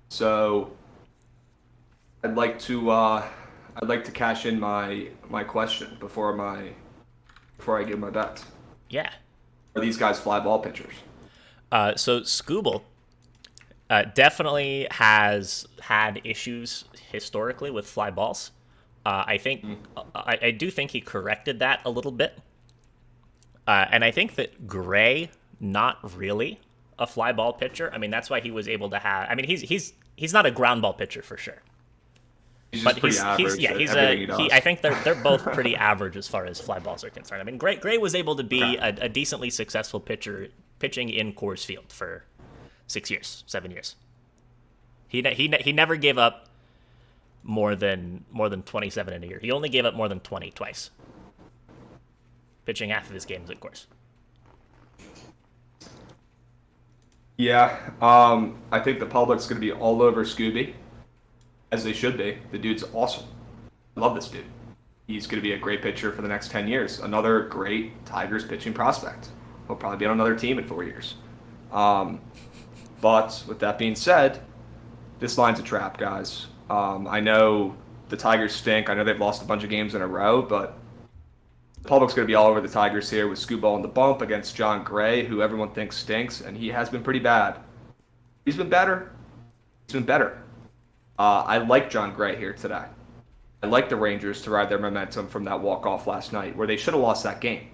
So, I'd like to cash in my question before I give my bet. Yeah. Are these guys fly ball pitchers? So Skubal definitely has had issues historically with fly balls. I think I do think he corrected that a little bit. And I think that Gray, not really a fly ball pitcher. I mean, that's why he was able to have. I mean, he's not a ground ball pitcher for sure. He's just pretty average. I think they're both pretty average as far as fly balls are concerned. I mean, Gray was able to be a decently successful pitcher pitching in Coors Field for 7 years. He never gave up more than 27 in a year. He only gave up more than 20 twice. Pitching half of his games at Coors. Yeah, I think the public's going to be all over Scooby, as they should be. The dude's awesome. I love this dude. He's going to be a great pitcher for the next 10 years. Another great Tigers pitching prospect. He'll probably be on another team in 4 years. But with that being said, this line's a trap, guys. I know the Tigers stink. I know they've lost a bunch of games in a row, but the public's going to be all over the Tigers here with Skubal on the bump against John Gray, who everyone thinks stinks, and he has been pretty bad. He's been better. I like John Gray here today. I like the Rangers to ride their momentum from that walk-off last night, where they should have lost that game.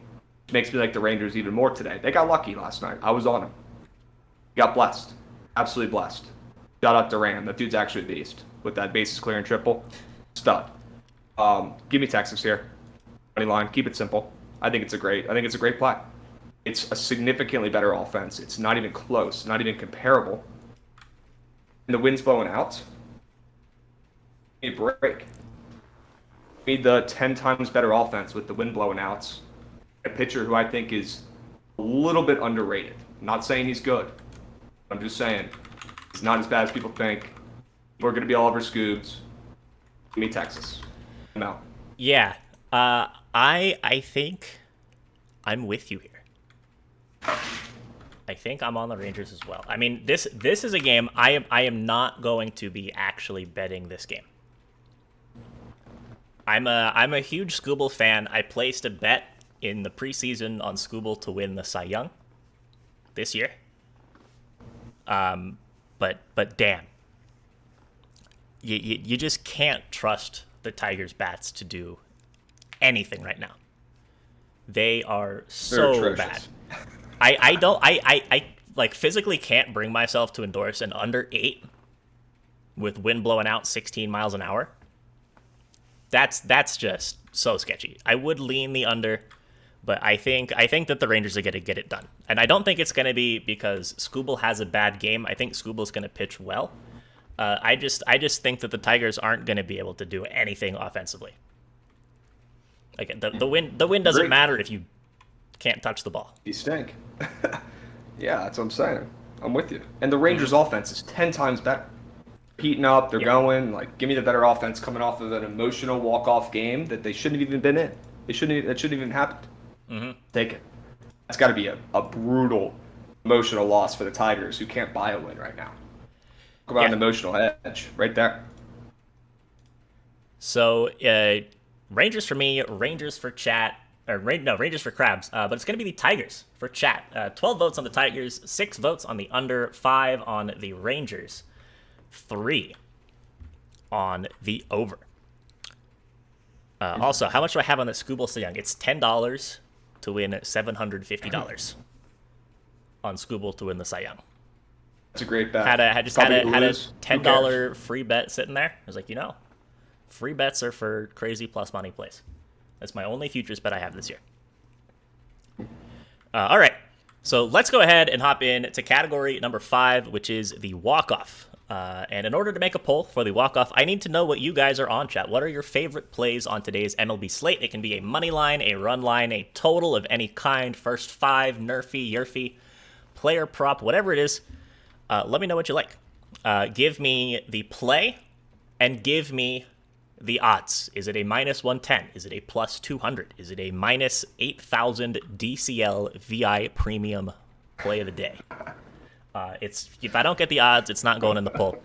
Which makes me like the Rangers even more today. They got lucky last night. I was on them. Got blessed. Absolutely blessed. Shout out Duran. That dude's actually a beast with that bases clearing triple. Stud. Give me Texas here. Money line. Keep it simple. I think it's a great play. It's a significantly better offense. It's not even close. Not even comparable. And the wind's blowing out. Need a break. We need the 10 times better offense with the wind blowing out. A pitcher who I think is a little bit underrated. I'm not saying he's good. I'm just saying he's not as bad as people think. We're going to be all over Scoobs. Give me Texas. No. Yeah. I think I'm with you here. I think I'm on the Rangers as well. I mean, this is a game I am not going to be actually betting this game. I'm a huge Skubal fan. I placed a bet in the preseason on Skubal to win the Cy Young this year. But damn, you just can't trust the Tigers bats to do anything right now. They are so bad. I like physically can't bring myself to endorse an under 8 with wind blowing out 16 miles an hour. That's just so sketchy. I would lean the under, but I think that the Rangers are going to get it done. And I don't think it's going to be because Skubal has a bad game. I think Skubal's going to pitch well. I just think that the Tigers aren't going to be able to do anything offensively. Like the win doesn't matter if you can't touch the ball. You stink. Yeah, that's what I'm saying. I'm with you. And the Rangers' offense is 10 times better. Heating up, they're going. Like, give me the better offense coming off of an emotional walk-off game that they shouldn't have even been in. That shouldn't have even happened. Take it. That's got to be a brutal emotional loss for the Tigers, who can't buy a win right now. Talk about an emotional edge right there. So, Rangers for me, Rangers for chat. Rangers for Krabs. But it's going to be the Tigers for chat. 12 votes on the Tigers, 6 votes on the under, 5 on the Rangers, 3 on the over. Also, how much do I have on the Skubal Cy Young? It's $10 to win $750 on Skubal to win the Cy Young. That's a great bet. Had a $10 free bet sitting there. I was like, free bets are for crazy plus money plays. That's my only futures bet I have this year. All right, so let's go ahead and hop in to category number 5, which is the walk-off. And in order to make a poll for the walk-off, I need to know what you guys are on, chat. What are your favorite plays on today's MLB slate? It can be a money line, a run line, a total of any kind, first 5, nerfy, yerfy, player prop, whatever it is. Let me know what you like. Give me the play and give me the odds. Is it a minus 110? Is it a plus 200? Is it a minus 8,000 DCL VI premium play of the day? If I don't get the odds, it's not going in the poll.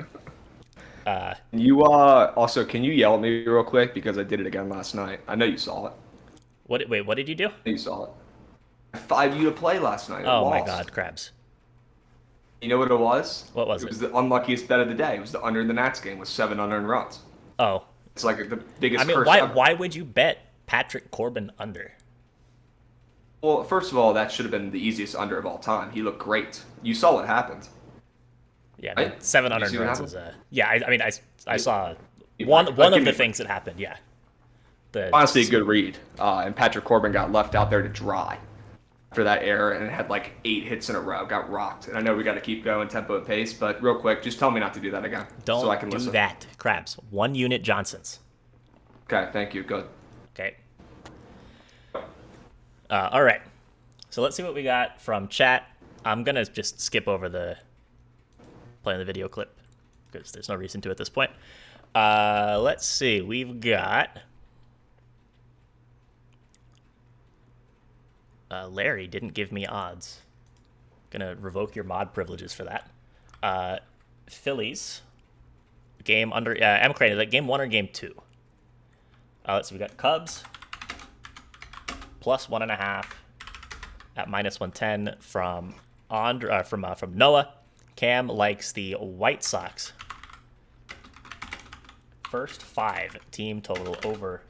You also, can you yell at me real quick, because I did it again last night. I know you saw it. What did you do? I know you saw it. I 5U to play last night. Oh my God, Krabs. You know what it was? What was it? It was the unluckiest bet of the day. It was the under in the Nats game with 7 unearned runs. Oh. It's like the biggest curse ever. Why would you bet Patrick Corbin under? Well, first of all, that should have been the easiest under of all time. He looked great. You saw what happened. Yeah, right? 7 unearned runs is I saw one of the things that happened. Yeah. Honestly, a good read. And Patrick Corbin got left out there to dry for that error and had like 8 hits in a row. Got rocked. And I know we got to keep going tempo and pace, but real quick, just tell me not to do that again. Don't so I can do listen. that, Krabs. 1 unit Johnsons. Okay, thank you. Good. Okay. All right. So let's see what we got from chat. I'm going to just skip over the playing the video clip because there's no reason to at this point. Let's see. We've got Larry didn't give me odds. Gonna revoke your mod privileges for that. Phillies game under M Crane, is that game 1 or game 2? Let's see, we got Cubs plus 1.5 at minus 110 from Noah. Cam likes the White Sox first 5 team total over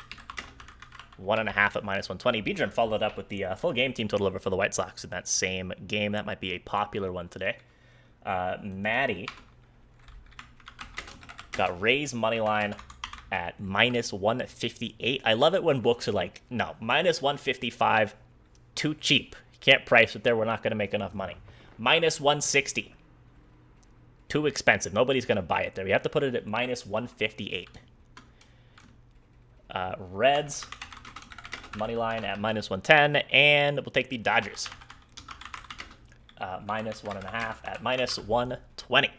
1.5 at minus 120. Bijan followed up with the full game team total over for the White Sox in that same game. That might be a popular one today. Maddie got Rays money line at minus 158. I love it when books are like, no, minus 155, too cheap. You can't price it there. We're not going to make enough money. Minus 160, too expensive. Nobody's going to buy it there. We have to put it at minus 158. Reds money line at minus 110, and we'll take the Dodgers minus 1.5 at minus 120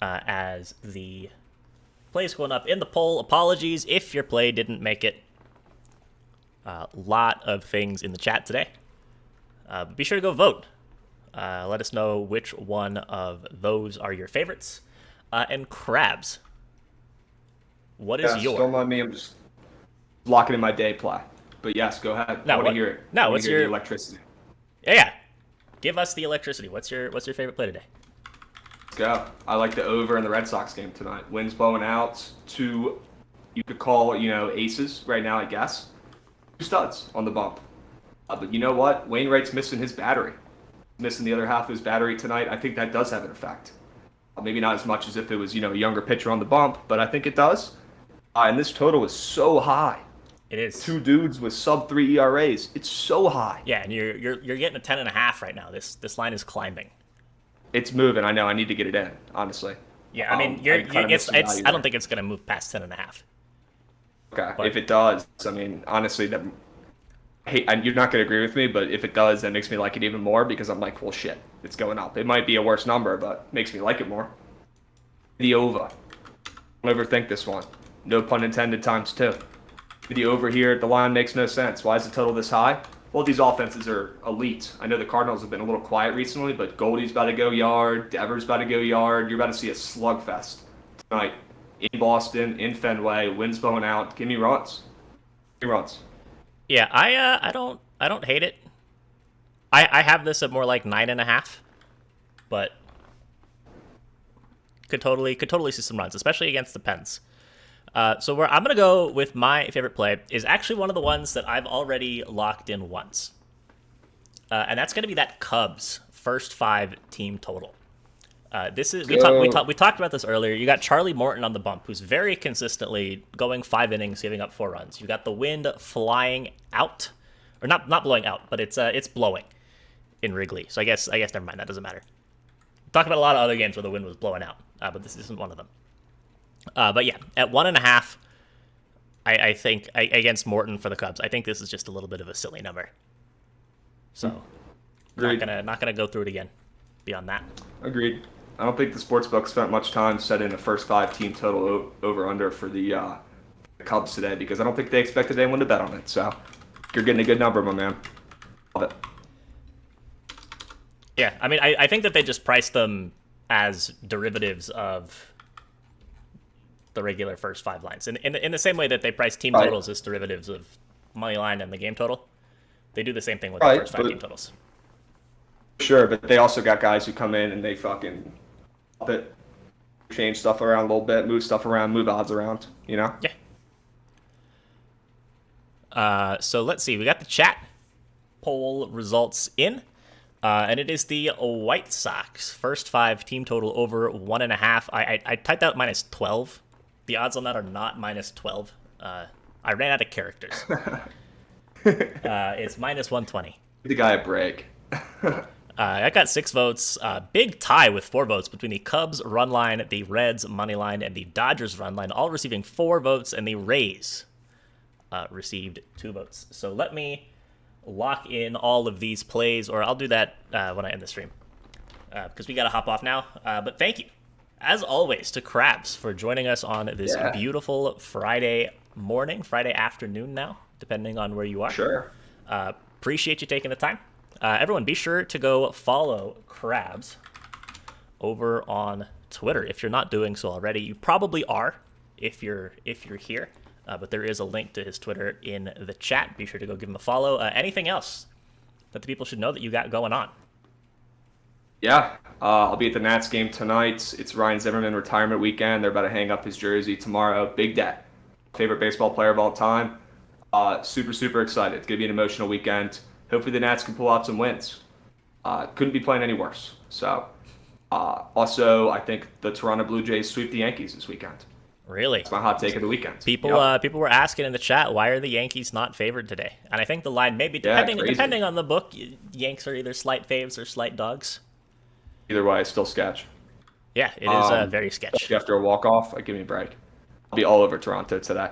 as the plays going up in the poll. Apologies if your play didn't make it. A lot of things in the chat today. But be sure to go vote. Let us know which one of those are your favorites. And Krabs, what is your... Don't mind me. I'm just locking in my day play. But yes, go ahead. I want to hear it. No, what's your electricity? Yeah. Give us the electricity. What's your favorite play today? Let's go. I like the over in the Red Sox game tonight. Wind's blowing out. 2, you could call, aces right now, I guess. 2 studs on the bump. But you know what? Wainwright's missing his battery. Missing the other half of his battery tonight. I think that does have an effect. Maybe not as much as if it was, a younger pitcher on the bump, but I think it does. And this total is so high. It is. Two dudes with sub-3 ERAs. It's so high. Yeah, and you're getting a 10.5 right now. This line is climbing. It's moving. I know. I need to get it in, honestly. Yeah, I mean, I don't think it's gonna move past 10.5. Okay. But if it does, I mean, honestly, you're not gonna agree with me, but if it does, that makes me like it even more because I'm like, well, shit, it's going up. It might be a worse number, but makes me like it more. The over. Don't overthink this one. No pun intended times 2. The over here, the line makes no sense. Why is the total this high? Well, these offenses are elite. I know the Cardinals have been a little quiet recently, but Goldie's about to go yard. Devers about to go yard. You're about to see a slugfest tonight in Boston, in Fenway. Wind's blowing out. Give me runs. Give me runs. Yeah, I don't hate it. I have this at more like 9.5, but could totally see some runs, especially against the Pens. So where I'm going to go with my favorite play is actually one of the ones that I've already locked in once. And that's going to be that Cubs first 5 team total. This is we talked about this earlier. You got Charlie Morton on the bump, who's very consistently going 5 innings, giving up 4 runs. You got the wind flying out, or not blowing out, but it's blowing in Wrigley. So I guess never mind. That doesn't matter. Talked about a lot of other games where the wind was blowing out, but this isn't one of them. But yeah, at 1.5, I think against Morton for the Cubs, I think this is just a little bit of a silly number. So not gonna go through it again. Beyond that, agreed. I don't think the sportsbook spent much time setting a first 5 team total over under for the Cubs today because I don't think they expected anyone to bet on it. So you're getting a good number, my man. Love it. Yeah, I mean, I think that they just priced them as derivatives of the regular first 5 lines. In the same way that they price team totals as derivatives of money line and the game total, they do the same thing with the first 5 team totals. Sure, but they also got guys who come in and they fucking up it, change stuff around a little bit, move stuff around, move odds around, you know? Yeah. So let's see. We got the chat poll results in. And it is the White Sox first 5 team total over 1.5. I typed out -12. The odds on that are not -12. I ran out of characters. It's -120. Give the guy a break. I got 6 votes. Big tie with 4 votes between the Cubs run line, the Reds money line, and the Dodgers run line, all receiving 4 votes, and the Rays received 2 votes. So let me lock in all of these plays, or I'll do that when I end the stream, because we got to hop off now. But thank you, as always, to Krabs for joining us on this beautiful Friday morning, Friday afternoon now, depending on where you are. Sure. Appreciate you taking the time. Everyone, be sure to go follow Krabs over on Twitter if you're not doing so already. You probably are if you're here. But there is a link to his Twitter in the chat. Be sure to go give him a follow. Anything else that the people should know that you got going on? Yeah, I'll be at the Nats game tonight. It's Ryan Zimmerman retirement weekend. They're about to hang up his jersey tomorrow. Big day. Favorite baseball player of all time. Super, super excited. It's going to be an emotional weekend. Hopefully the Nats can pull out some wins. Couldn't be playing any worse. So, also, I think the Toronto Blue Jays sweep the Yankees this weekend. Really? That's my hot take of the weekend. People were asking in the chat, why are the Yankees not favored today? And I think the line may be, depending on the book, Yanks are either slight faves or slight dogs. Either way, it's still sketch. Yeah, it is very sketch. After a walk-off, give me a break. I'll be all over Toronto today.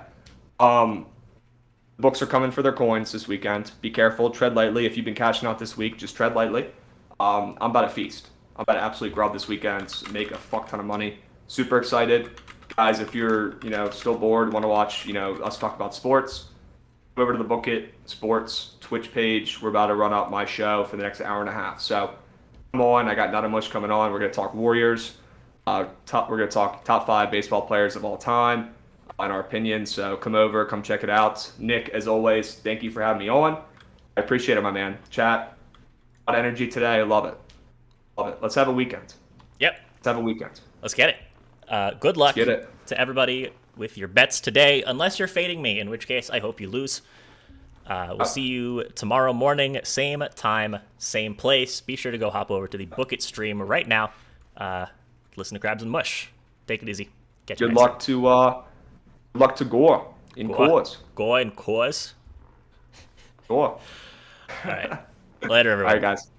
Books are coming for their coins this weekend. Be careful. Tread lightly. If you've been cashing out this week, just tread lightly. I'm about to feast. I'm about to absolutely grub this weekend, make a fuck ton of money. Super excited. Guys, if you're, still bored, want to watch, us talk about sports, go over to the Book It Sports Twitch page. We're about to run up my show for the next hour and a half. So come on. I got Not a Mush coming on. We're going to talk Warriors. We're going to talk top 5 baseball players of all time, in our opinion. So come over, come check it out. Nick, as always, thank you for having me on. I appreciate it, my man. Chat, a lot of energy today. I love it. Love it. Let's have a weekend. Yep. Let's have a weekend. Let's get it. Good luck to everybody with your bets today, unless you're fading me, in which case I hope you lose. We'll see you tomorrow morning, same time, same place. Be sure to go hop over to the Book It stream right now. Listen to Krabs and Mush. Take it easy. Good luck to Good luck to Gore in Coors. Gore in Coors. Gore. All right. Later, everyone. All right, guys.